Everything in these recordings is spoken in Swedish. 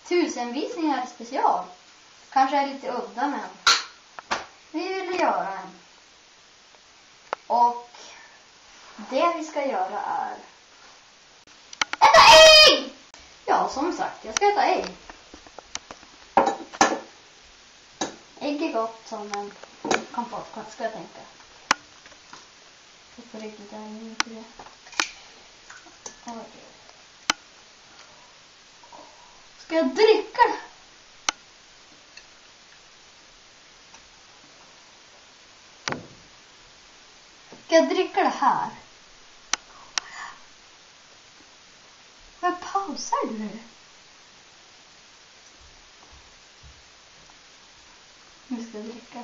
Tusenvisningar special. Kanske är lite udda, men vi vill göra en. Och det vi ska göra är äta ägg! Ja, som sagt, jag ska äta ägg. Ägg är gott som en komfort, ska jag tänka. På riktigt är det inte det. Ska jag dricka det? Ska jag dricka det här? Vad pausar du? Nu ska jag dricka.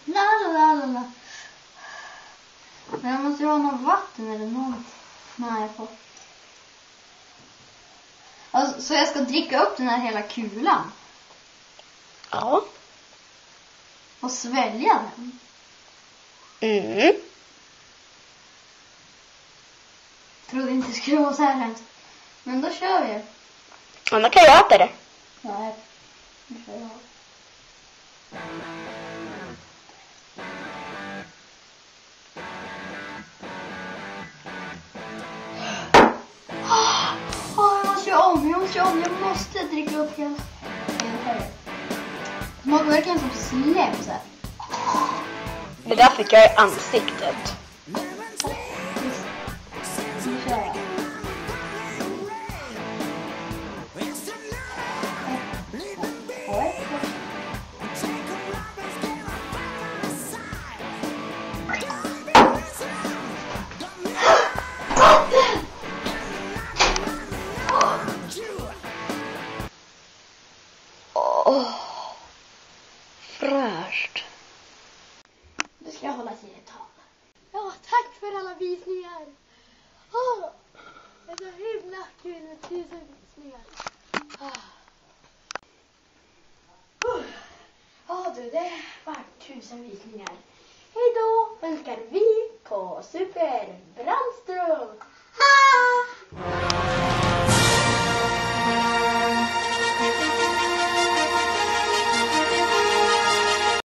La. Men jag måste ju ha något vatten eller något. Nej, på. Alltså, så jag ska dricka upp den här hela kulan. Ja. Och svälja den. Trodde inte det skulle vara så här hemskt. Men då kör vi. Ja, då kan jag äta det. Nej, det kör jag. Jag måste dricka upp hela. Det smakar verkligen som slem så här. Det där fick jag i ansiktet. Nu kör jag. Fräscht. Nu ska jag hålla till ett tal. Ja, tack för alla visningar. Det är så himla kul med 1000 visningar. Ja du, det var 1000 visningar. Hej då önskar vi på Super Brandström.